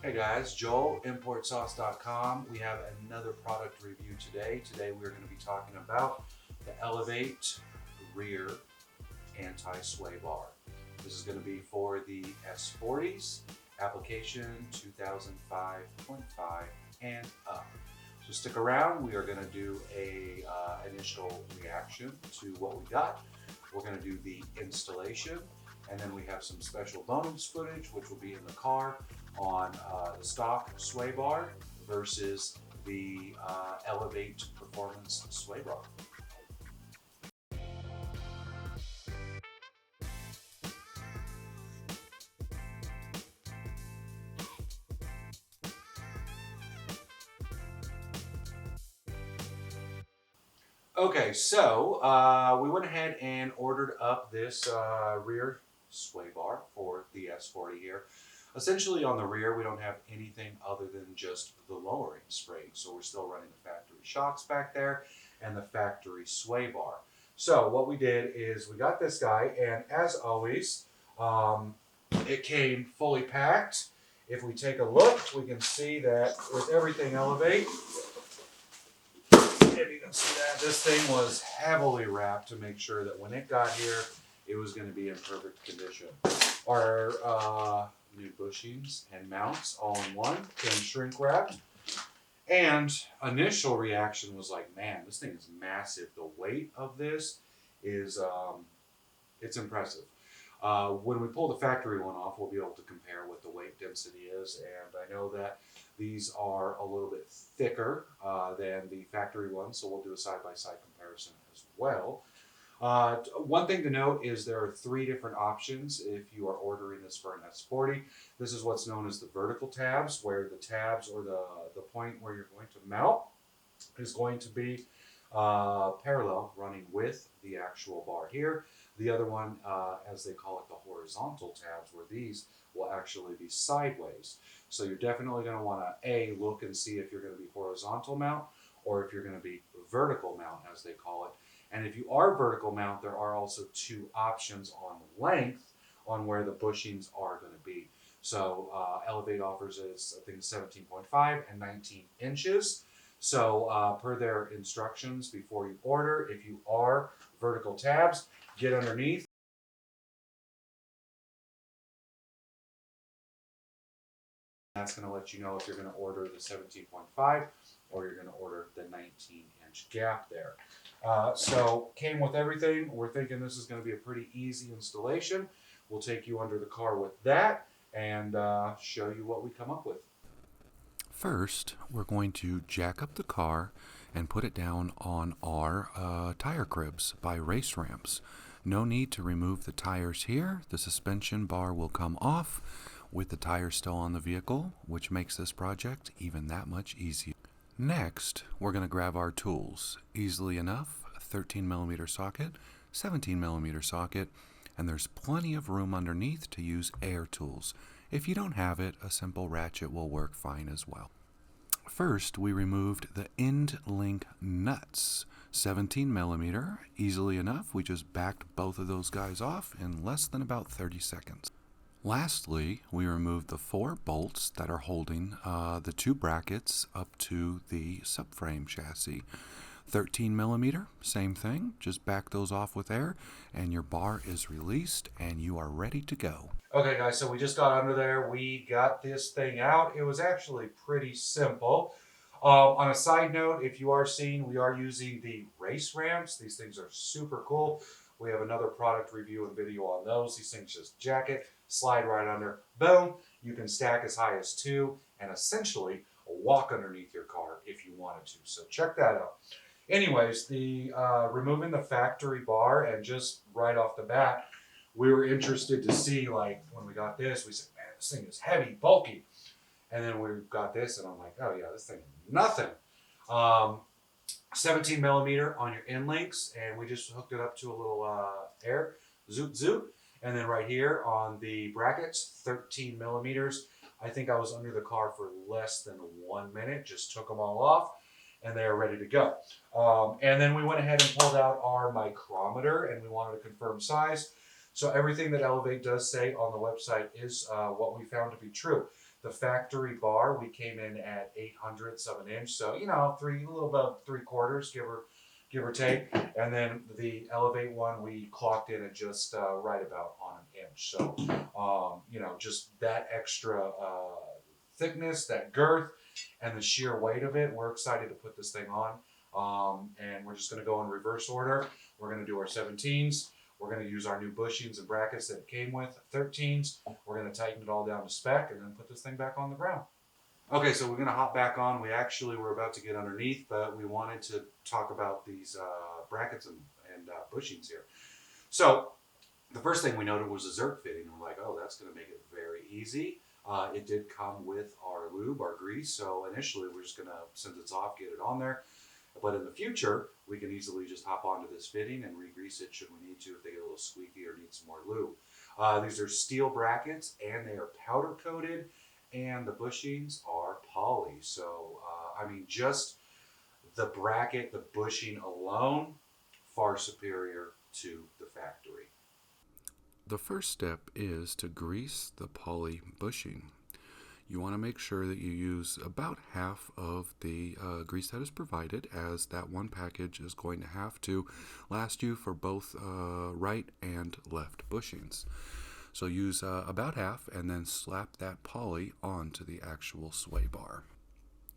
Hey guys, Joel, ImportSauce.com. We have another product review today. Today we're going to be talking about the Elevate Rear Anti-Sway Bar. This is going to be for the S40s, application 2005.5 and up. So stick around, we are going to do a initial reaction to what we got. We're going to do the installation, and then we have some special bonus footage which will be in the car on the stock sway bar versus the Elevate Performance sway bar. Okay, so we went ahead and ordered up this rear sway bar for the S40 here. Essentially on the rear, we don't have anything other than just the lowering spring. So we're still running the factory shocks back there and the factory sway bar. So what we did is we got this guy, and as always, it came fully packed. If we take a look, we can see that with everything Elevate, if you can see that, this thing was heavily wrapped to make sure that when it got here, it was going to be in perfect condition. Our new bushings and mounts all in one came shrink wrapped. And initial reaction was like, man, this thing is massive. The weight of this is, it's impressive. When we pull the factory one off, we'll be able to compare what the weight density is. And I know that these are a little bit thicker than the factory ones, so we'll do a side-by-side comparison as well. One thing to note is there are 3 different options if you are ordering this for an S40. This is what's known as the vertical tabs, where the tabs or the point where you're going to mount is going to be parallel, running with the actual bar here. The other one, as they call it, the horizontal tabs, where these will actually be sideways. So you're definitely going to want to look and see if you're going to be horizontal mount or if you're going to be vertical mount, as they call it. And if you are vertical mount, there are also 2 options on length on where the bushings are going to be. So Elevate offers is, I think, 17.5 and 19 inches. So per their instructions before you order, if you are vertical tabs, get underneath. That's going to let you know if you're going to order the 17.5 or you're going to order the 19-inch gap there. So came with everything. We're thinking this is going to be a pretty easy installation. We'll take you under the car with that and show you what we come up with. First, we're going to jack up the car and put it down on our tire cribs by race ramps. No need to remove the tires here. The suspension bar will come off with the tires still on the vehicle, which makes this project even that much easier. Next, we're going to grab our tools. Easily enough, a 13mm socket, 17mm socket, and there's plenty of room underneath to use air tools. If you don't have it, a simple ratchet will work fine as well. First, we removed the end link nuts. 17mm, easily enough. We just backed both of those guys off in less than about 30 seconds. Lastly, we removed the 4 bolts that are holding the 2 brackets up to the subframe chassis. 13mm, same thing, just back those off with air and your bar is released and you are ready to go. Okay guys, so we just got under there, we got this thing out. It was actually pretty simple. On a side note, if you are seeing, we are using the race ramps. These things are super cool. We have another product review and video on those. These things just jack it, slide right under, boom. You can stack as high as 2 and essentially walk underneath your car if you wanted to. So check that out. Anyways, the removing the factory bar, and just right off the bat, we were interested to see, like, when we got this, we said, man, this thing is heavy, bulky. And then we got this, and I'm like, oh yeah, this thing is nothing. 17mm on your end links, and we just hooked it up to a little air, zoot zoot. And then right here on the brackets, 13mm. I think I was under the car for less than 1 minute, just took them all off, and they are ready to go. And then we went ahead and pulled out our micrometer, and we wanted to confirm size. So everything that Elevate does say on the website is what we found to be true. The The factory bar, we came in at 800ths of an inch, so you know, a little about 3/4, give or take. And then the Elevate one, we clocked in at just right about on an inch. So, you know, just that extra thickness, that girth, and the sheer weight of it. We're excited to put this thing on, and we're just going to go in reverse order. We're going to do our 17s. We're going to use our new bushings and brackets that it came with, 13s. We're going to tighten it all down to spec and then put this thing back on the ground. Okay, so we're going to hop back on. We actually were about to get underneath, but we wanted to talk about these brackets and bushings here. So the first thing we noted was a Zerk fitting. We're like, oh, that's going to make it very easy. It did come with our lube, our grease, so initially we're just going to, since it's off, get it on there. But in the future, we can easily just hop onto this fitting and re-grease it should we need to if they get a little squeaky or need some more lube. These are steel brackets and they are powder coated, and the bushings are poly. So, I mean, just the bracket, the bushing alone, far superior to the factory. The first step is to grease the poly bushing. You want to make sure that you use about half of the grease that is provided, as that one package is going to have to last you for both right and left bushings. So use about half and then slap that poly onto the actual sway bar.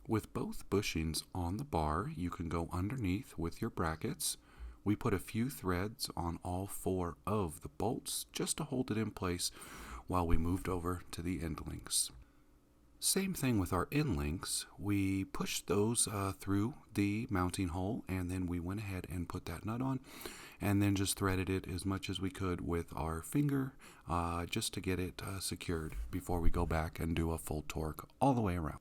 With both bushings on the bar, you can go underneath with your brackets. We put a few threads on all 4 of the bolts just to hold it in place while we moved over to the end links. Same thing with our end links. We pushed those through the mounting hole, and then we went ahead and put that nut on, and then just threaded it as much as we could with our finger just to get it secured before we go back and do a full torque all the way around.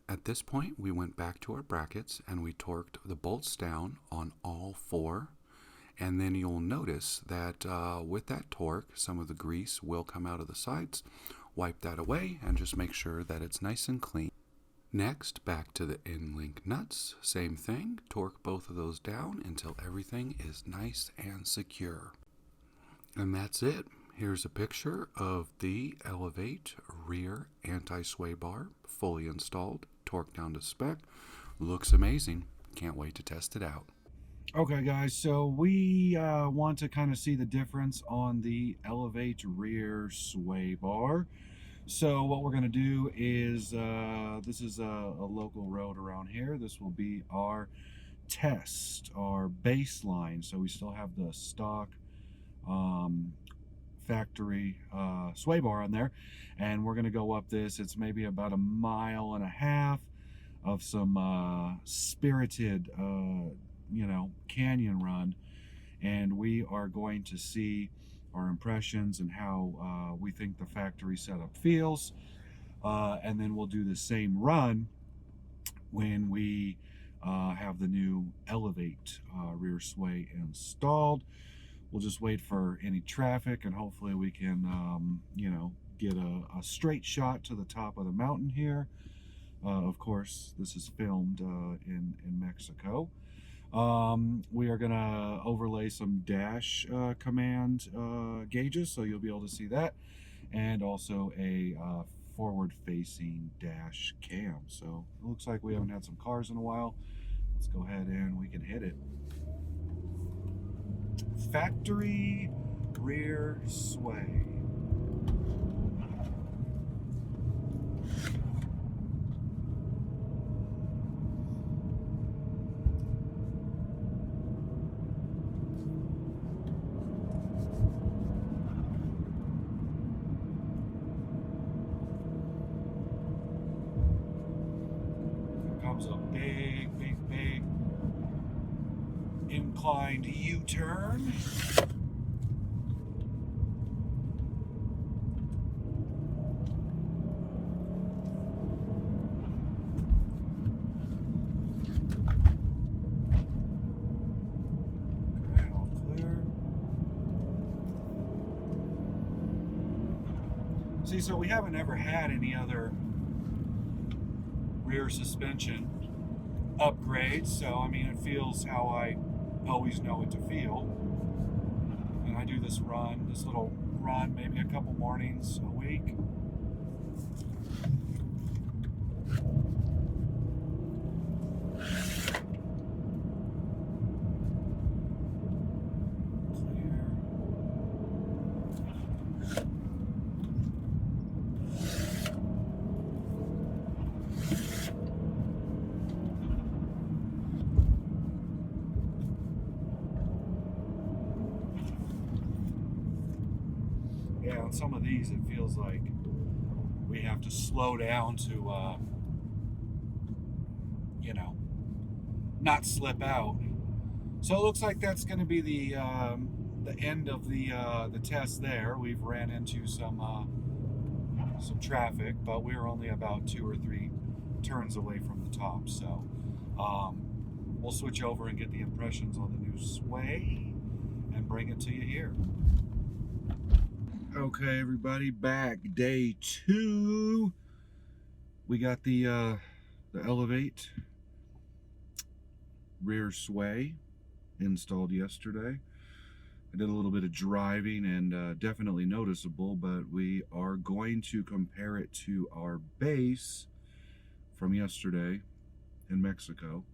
At this point, we went back to our brackets and we torqued the bolts down on all 4. And then you'll notice that with that torque, some of the grease will come out of the sides. Wipe that away and just make sure that it's nice and clean. Next, back to the end link nuts. Same thing, torque both of those down until everything is nice and secure. And that's it. Here's a picture of the Elevate rear anti-sway bar, fully installed, torqued down to spec. Looks amazing. Can't wait to test it out. Okay guys, so we want to kind of see the difference on the Elevate rear sway bar. So what we're going to do is, this is a local road around here. This will be our test, our baseline. So we still have the stock factory sway bar on there. And we're going to go up this. It's maybe about 1.5 miles of some spirited canyon run, and we are going to see our impressions and how we think the factory setup feels, and then we'll do the same run when we have the new Elevate rear sway installed. We'll just wait for any traffic, and hopefully we can get a straight shot to the top of the mountain here. Of course, this is filmed in Mexico. We are going to overlay some dash command gauges, so you'll be able to see that, and also a forward-facing dash cam. So it looks like we haven't had some cars in a while. Let's go ahead and we can hit it. Factory rear sway. Comes a big inclined U-turn. Okay, all clear. See, so we haven't ever had any other rear suspension upgrades, so I mean, it feels how I always know it to feel. And I do this little run, maybe a couple mornings a week. on some of these, it feels like we have to slow down to, you know, not slip out. So it looks like that's going to be the end of the test there. We've ran into some traffic, but we were only about 2 or 3 turns away from the top. So we'll switch over and get the impressions on the new Sway and bring it to you here. Okay, everybody, back day 2. We got the Elevate rear sway installed yesterday. I did a little bit of driving and definitely noticeable, but we are going to compare it to our base from yesterday in Mexico.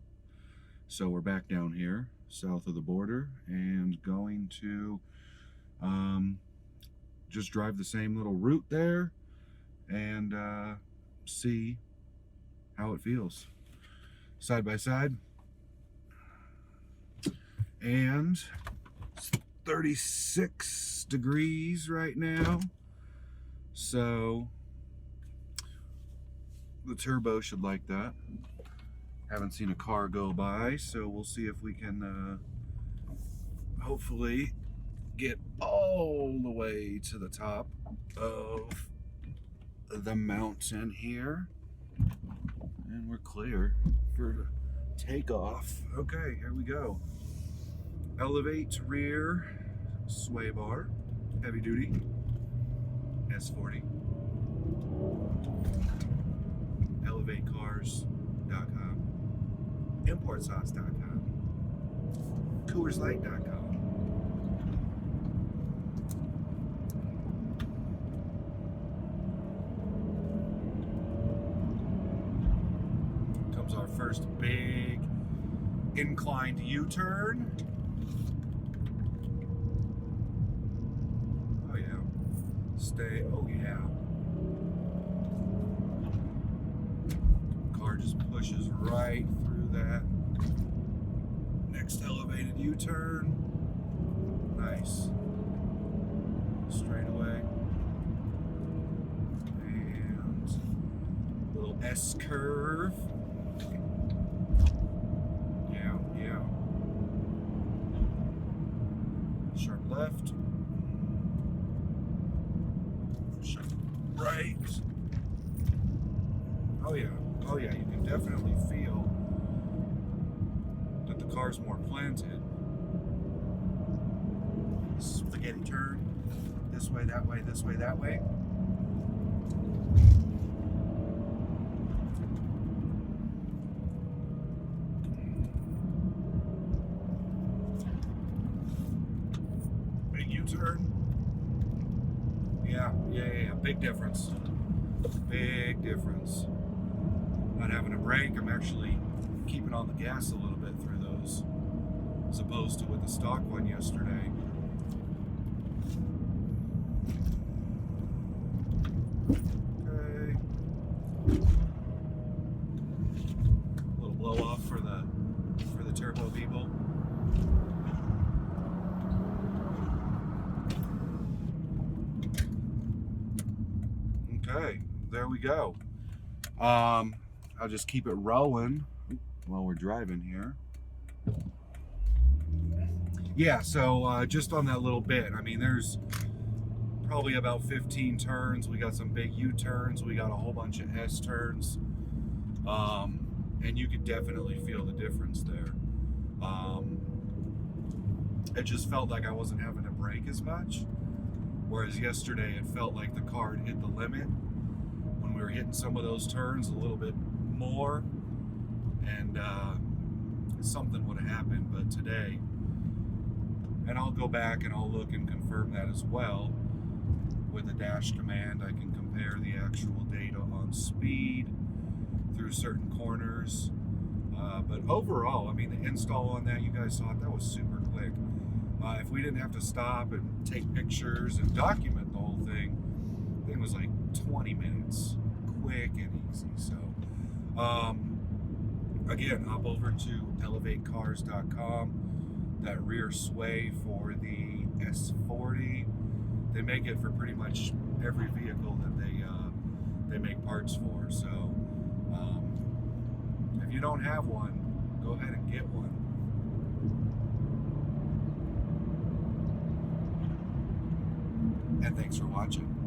So we're back down here south of the border and going to just drive the same little route there and see how it feels side by side. And it's 36 degrees right now, so the turbo should like that. Haven't seen a car go by, so we'll see if we can hopefully get all the way to the top of the mountain here, and we're clear for takeoff. Okay, here we go. Elevate rear sway bar, heavy duty, S40. ElevateCars.com, ImportSauce.com, CoolersLight.com. Comes our first big inclined U-turn. Stay, oh yeah. Car just pushes right through that. Next elevated U-turn. Nice. Straight away. And little S-curve. Yeah, yeah. Sharp left. Right. Oh yeah, you can definitely feel that the car's more planted. Spaghetti turn. This way, that way, this way, that way. Big U-turn. Yeah, big difference. Big difference. Not having a brake, I'm actually keeping on the gas a little bit through those, as opposed to with the stock one yesterday. Okay. A little blow off for the turbo people. Okay, there we go. I'll just keep it rolling while we're driving here. Yeah, so just on that little bit, I mean, there's probably about 15 turns. We got some big U-turns. We got a whole bunch of S-turns. And you could definitely feel the difference there. It just felt like I wasn't having to brake as much. Whereas yesterday, it felt like the car had hit the limit when we were hitting some of those turns a little bit more, and something would have happened. But today, and I'll go back and I'll look and confirm that as well with a dash command. I can compare the actual data on speed through certain corners. But overall, I mean, the install on that, you guys saw it, that was super quick. If we didn't have to stop and take pictures and document the whole thing, it was like 20 minutes, quick and easy. So, again, hop over to ElevateCars.com. That rear sway for the S40 they make it for pretty much every vehicle that they make parts for. So if you don't have one, go ahead and get one. And thanks for watching.